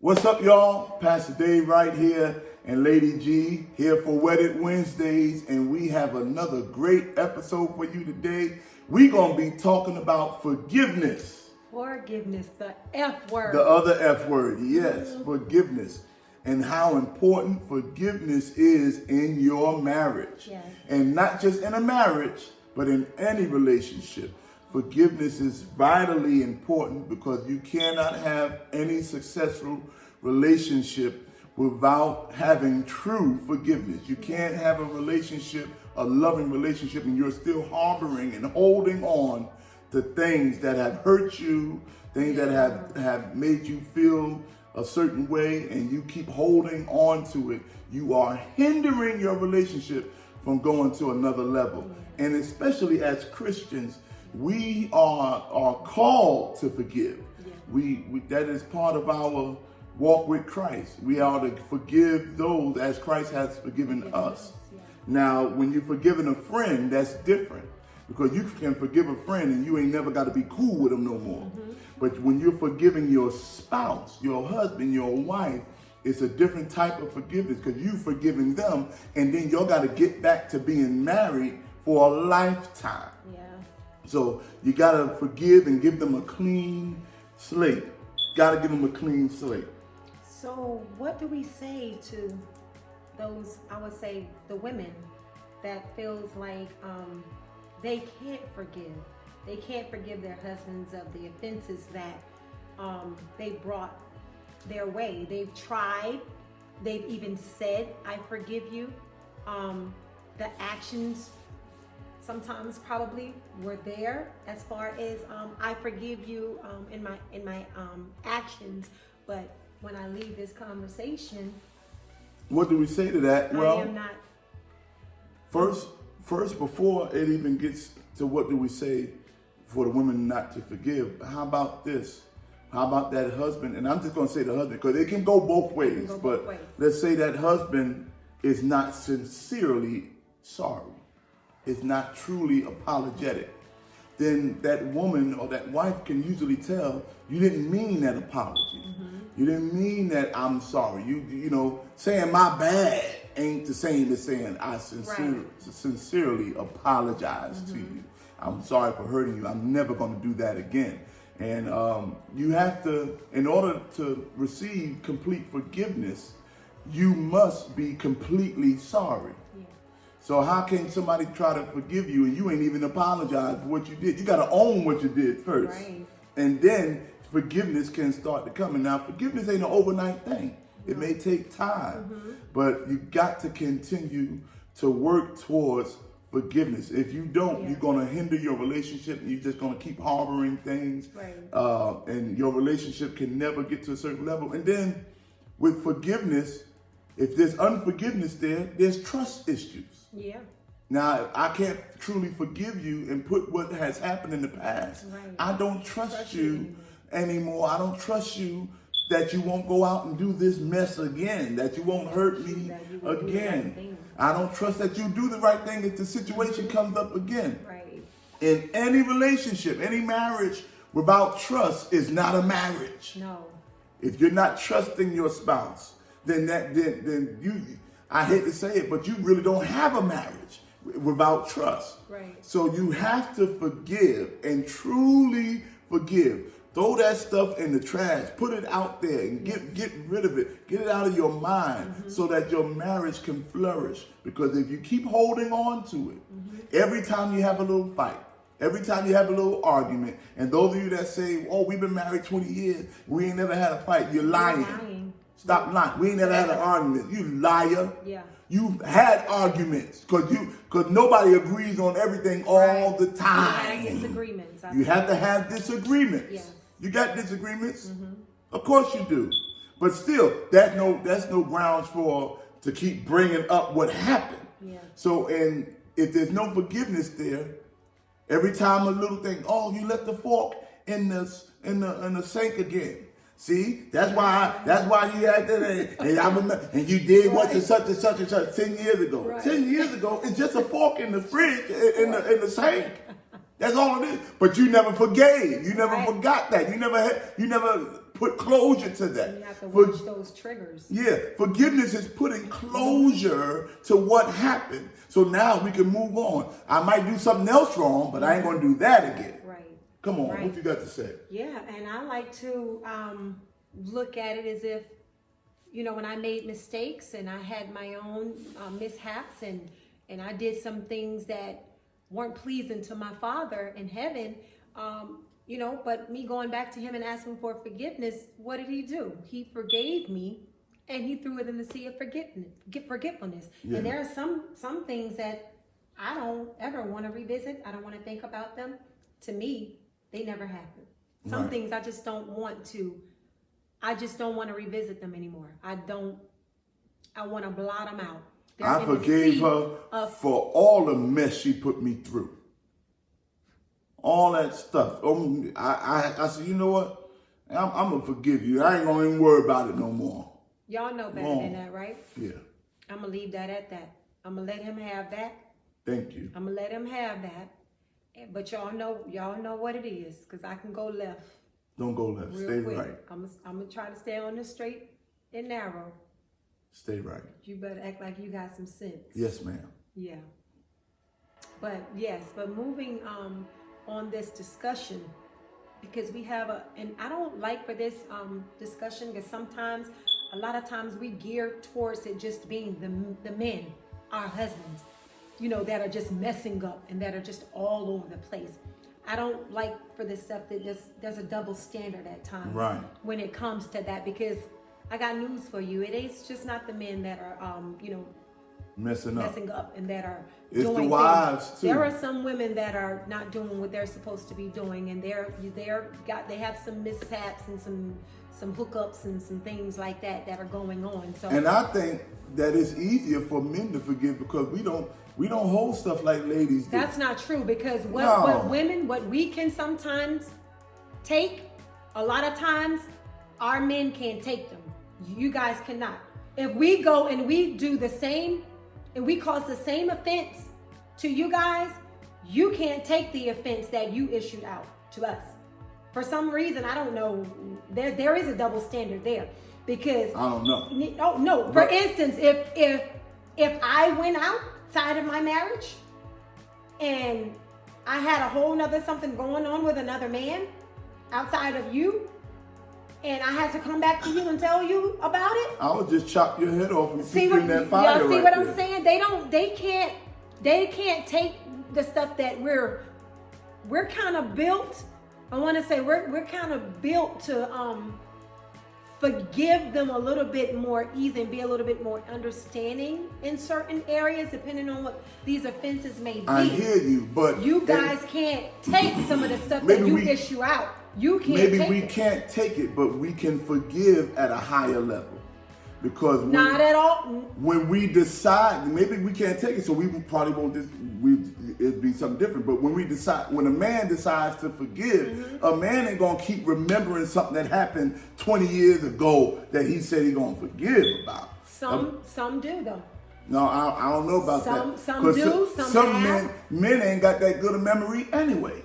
What's up, y'all? Pastor Dave right here and Lady G here for Wedded Wednesdays, and we have another great episode for you today. We're going to be talking about forgiveness. Forgiveness, the F word. The other F word, yes, forgiveness. And how important forgiveness is in your marriage. Yes. And not just in a marriage, but in any relationship. Forgiveness is vitally important because you cannot have any successful relationship without having true forgiveness. You can't have a relationship, a loving relationship, and you're still harboring and holding on to things that have hurt you, things that have made you feel a certain way, and you keep holding on to it. You are hindering your relationship from going to another level. And especially as Christians, we are called to forgive. We that is part of our walk with Christ. We are to forgive those as Christ has forgiven us. Now, when you're forgiving a friend, that's different, because you can forgive a friend and you ain't never got to be cool with them no more. But when you're forgiving your spouse, your husband, your wife, it's a different type of forgiveness, because you forgiving them, and then y'all got to get back to being married for a lifetime. So you got to forgive and give them a clean slate. Got to give them a clean slate. So what do we say to those, I would say, the women that feels like they can't forgive? They can't forgive their husbands of the offenses that they brought their way. They've tried. They've even said, I forgive you. The actions sometimes probably were there as far as I forgive you in my actions, but when I leave this conversation, what do we say to that? Well, I am not. First, before it even gets to what do we say for the women not to forgive, how about this? How about that husband? And I'm just going to say the husband, because it can go both ways. Let's say that husband is not sincerely sorry. Is not truly apologetic. Then that woman or that wife can usually tell, you didn't mean that apology. You didn't mean that I'm sorry. You know, saying my bad ain't the same as saying I sincerely apologize to you. I'm sorry for hurting you. I'm never going to do that again. And you have to, in order to receive complete forgiveness, you must be completely sorry. So how can somebody try to forgive you and you ain't even apologize for what you did? You got to own what you did first. Right. And then forgiveness can start to come. And now forgiveness ain't an overnight thing. It may take time, but you got to continue to work towards forgiveness. If you don't, you're going to hinder your relationship, and you're just going to keep harboring things. And your relationship can never get to a certain level. And then with forgiveness, if there's unforgiveness there's trust issues. Now, I can't truly forgive you and put what has happened in the past. I don't trust you anymore. I don't trust you that you won't go out and do this mess again, that you won't hurt me again. I don't trust that you do the right thing if the situation comes up again. In any relationship, any marriage without trust is not a marriage. No. If you're not trusting your spouse, then you, I hate to say it, but you really don't have a marriage without trust. So you have to forgive and truly forgive. Throw that stuff in the trash, put it out there and get rid of it. Get it out of your mind so that your marriage can flourish. Because if you keep holding on to it, every time you have a little fight, every time you have a little argument, and those of you that say, oh, we've been married 20 years, we ain't never had a fight, you're lying. Stop lying. We ain't never had an argument. You liar. You've had arguments because nobody agrees on everything all the time. You have to have disagreements. You got disagreements? Of course you do. But still, that's no grounds to keep bringing up what happened. So, and if there's no forgiveness there, every time a little thing, oh, you left the fork in the sink again. See, that's why you had that, and I remember, and you did what such and such 10 years ago. 10 years ago, it's just a fork in the fridge, in the sink. That's all it is. But you never forgave. You never forgot that. You never put closure to that. You have to watch those triggers. Yeah, forgiveness is putting closure to what happened. So now we can move on. I might do something else wrong, but I ain't going to do that again. Right. Come on, right. What you got to say? Yeah, and I like to look at it as if, you know, when I made mistakes and I had my own mishaps and I did some things that weren't pleasing to my Father in heaven, you know, but me going back to him and asking for forgiveness, what did he do? He forgave me and he threw it in the sea of forgetfulness. Yeah. And there are some things that I don't ever want to revisit. I don't want to think about them. To me, they never happened. Some things I just don't want to revisit them anymore. I want to blot them out. I forgave her for all the mess she put me through. All that stuff. I said, you know what? I'm going to forgive you. I ain't going to even worry about it no more. Y'all know better than that, right? Yeah. I'm going to leave that at that. I'm going to let him have that. Thank you. I'm going to let him have that. But y'all know what it is, because I can go left. Don't go left. Stay quick. Right. I'm going to try to stay on the straight and narrow. Stay right. You better act like you got some sense. Yes, ma'am. Yeah. But moving on this discussion, because we have and I don't like for this discussion, because a lot of times we gear towards it just being the men, our husbands, you know, that are just messing up and that are just all over the place. I don't like for this stuff that there's a double standard at times when it comes to that, because I got news for you. It's just not the men that are, you know, messing up and that are it's doing the wives things. too. There are some women that are not doing what they're supposed to be doing, and they have some mishaps and some hookups and some things like that are going on. So, and I think that it's easier for men to forgive because we don't hold stuff like ladies do. That's not true, because what we can sometimes take, a lot of times our men can't take them. You guys cannot. If we go and we do the same, and we cause the same offense to you guys, you can't take the offense that you issued out to us. For some reason, I don't know, there is a double standard there, because I don't know. Oh no. For instance, if I went outside of my marriage and I had a whole nother something going on with another man outside of you, and I had to come back to you and tell you about it, I would just chop your head off and keep you in that fire. Y'all see what I'm saying? They can't take the stuff that we're kind of built. I want to say we're kind of built to forgive them a little bit more easy and be a little bit more understanding in certain areas, depending on what these offenses may be. I hear you, but you guys can't take some of the stuff that you issue out. You can't maybe take we it. can't take it, but we can forgive at a higher level. Because not at all. When we decide, maybe we can't take it, so we probably won't. It'd be something different. But when a man decides to forgive, a man ain't gonna keep remembering something that happened 20 years ago that he said he gonna forgive about. Some do though. No, I don't know about that. Some do. Some men ain't got that good a memory anyway.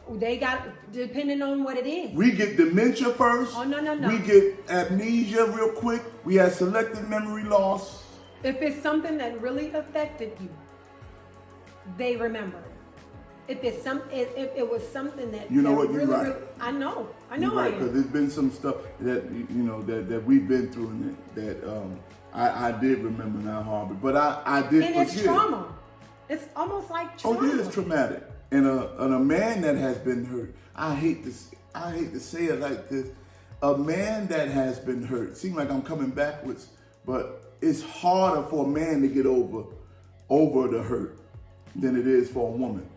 They got, depending on what it is. We get dementia first. Oh, no. We get amnesia real quick. We have selective memory loss. If it's something that really affected you, they remember. If it was something that you know that what you're really, right. Really, I know. You're right, because there's been some stuff that that we've been through and that I did remember now, Harvey. But I did forgive. And it's trauma. It's almost like trauma. Oh, yeah, it's traumatic. And a man that has been hurt, I hate to say it like this, a man that has been hurt, seems like I'm coming backwards, but it's harder for a man to get over the hurt than it is for a woman.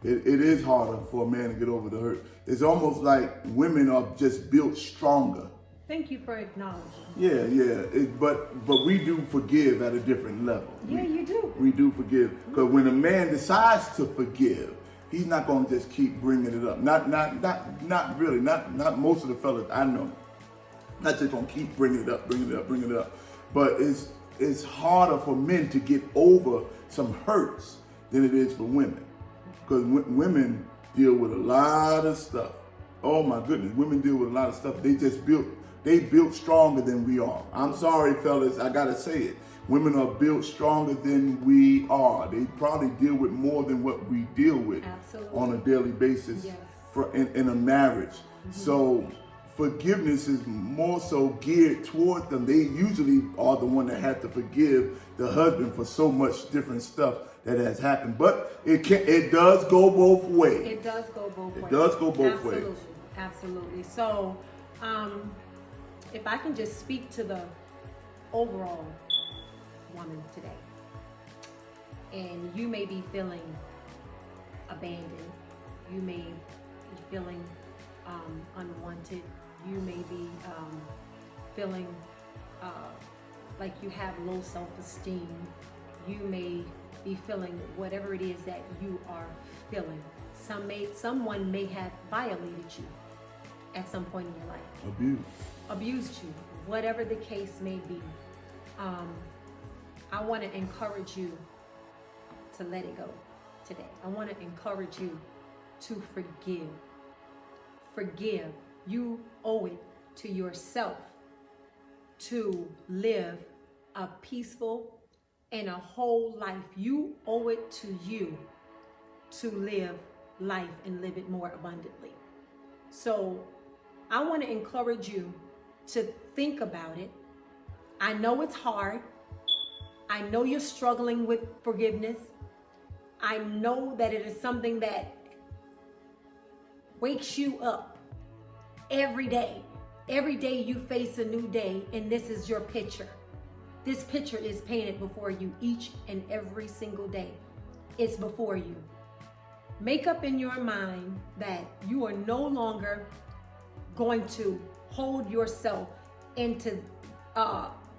It is harder for a man to get over the hurt. It's almost like women are just built stronger. Thank you for acknowledging. Yeah. But we do forgive at a different level. Yeah, you do. We do forgive. Because when a man decides to forgive, he's not going to just keep bringing it up. Not really. Not most of the fellas I know. Not just going to keep bringing it up. But it's harder for men to get over some hurts than it is for women. Because women deal with a lot of stuff. Oh my goodness, women deal with a lot of stuff. They just built they built stronger than we are. I'm sorry, fellas, I gotta say it. Women are built stronger than we are. They probably deal with more than what we deal with on a daily basis in a marriage. So forgiveness is more so geared toward them. They usually are the one that have to forgive the husband for so much different stuff that has happened. But it does go both ways. It does go both ways. It does go both ways. Absolutely. So, if I can just speak to the overall woman today, and you may be feeling abandoned, you may be feeling unwanted, you may be feeling like you have low self-esteem, you may be feeling whatever it is that you are feeling. Someone may have violated you at some point in your life. Abused you, whatever the case may be. I want to encourage you to let it go today. I want to encourage you to forgive. Forgive. You owe it to yourself to live a peaceful and a whole life. You owe it to you to live life and live it more abundantly. So I want to encourage you to think about it. I know it's hard. I know you're struggling with forgiveness. I know that it is something that wakes you up every day. Every day you face a new day, and this is your picture. This picture is painted before you each and every single day. It's before you. Make up in your mind that you are no longer going to hold yourself and to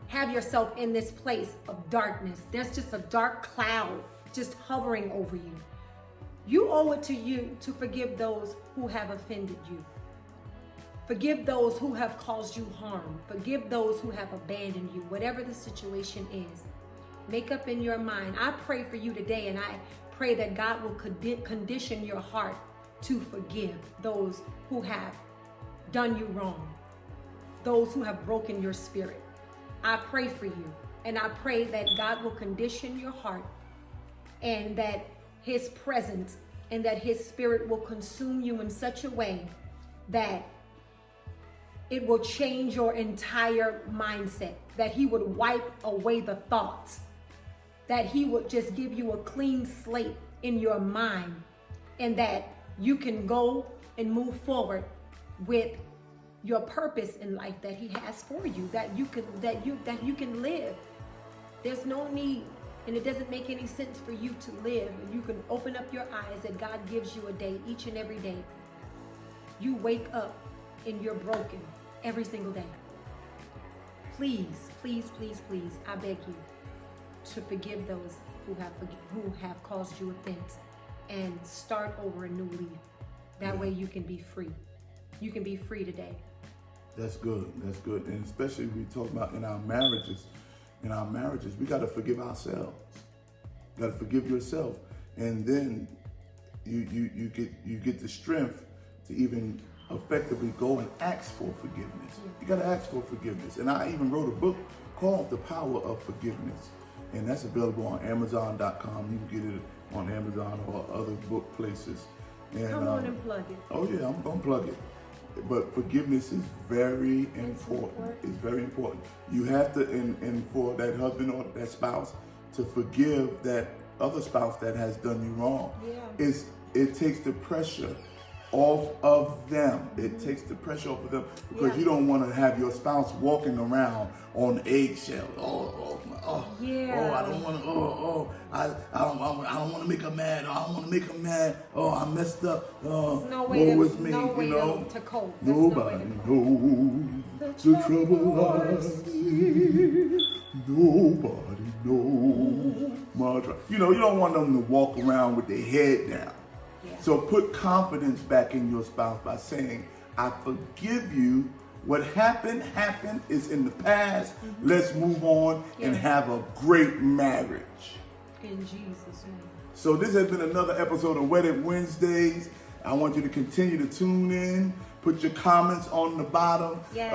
have yourself in this place of darkness. There's just a dark cloud just hovering over you. You owe it to you to forgive those who have offended you. Forgive those who have caused you harm. Forgive those who have abandoned you, whatever the situation is. Make up in your mind. I pray for you today, and I pray that God will condition your heart to forgive those who have done you wrong, those who have broken your spirit. I pray for you, and I pray that God will condition your heart, and that His presence and that His Spirit will consume you in such a way that it will change your entire mindset, that He would wipe away the thoughts, that He would just give you a clean slate in your mind, and that you can go and move forward with your purpose in life that He has for you, that you can live. There's no need, and it doesn't make any sense for you to live. And you can open up your eyes that God gives you a day, each and every day. You wake up and you're broken every single day. Please, please, please, please, I beg you to forgive those who have caused you offense, and start over a new leaf. That way you can be free. You can be free today. That's good. That's good. And especially we talk about in our marriages. In our marriages, we got to forgive ourselves. You got to forgive yourself, and then you get the strength to even effectively go and ask for forgiveness. You got to ask for forgiveness. And I even wrote a book called The Power of Forgiveness, and that's available on Amazon.com. You can get it on Amazon or other book places. And, come on and plug it. Oh yeah, I'm gonna plug it. But forgiveness is very important. It's very important. You have to, and for that husband or that spouse, to forgive that other spouse that has done you wrong. Yeah. It takes the pressure off of them. It takes the pressure off of them, because you don't want to have your spouse walking around on eggshells. I don't want to. I don't want to make her mad. I don't want to make her mad. I messed up. No way to cope. Nobody knows the trouble I see. Nobody knows my trouble. You don't want them to walk around with their head down. So put confidence back in your spouse by saying, I forgive you. What happened is in the past. Let's move on and have a great marriage. In Jesus' name. So this has been another episode of Wedded Wednesdays. I want you to continue to tune in. Put your comments on the bottom. Yes.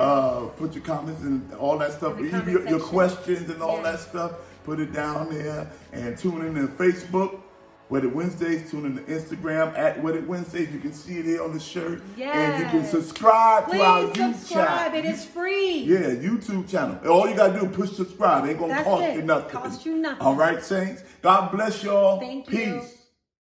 Put your comments and all that stuff. In the comment Your section. questions and all Yes. that stuff. Put it down there and tune in to Facebook. Wedded Wednesdays. Tune in to Instagram at Wedded Wednesdays. You can see it here on the shirt. Yes. And you can subscribe to our Please YouTube subscribe. channel. It is free. Yeah, YouTube channel. All you gotta do is push subscribe. It ain't gonna That's cost it. you nothing. Cost you nothing. All right, saints. God bless y'all. Thank you. Peace.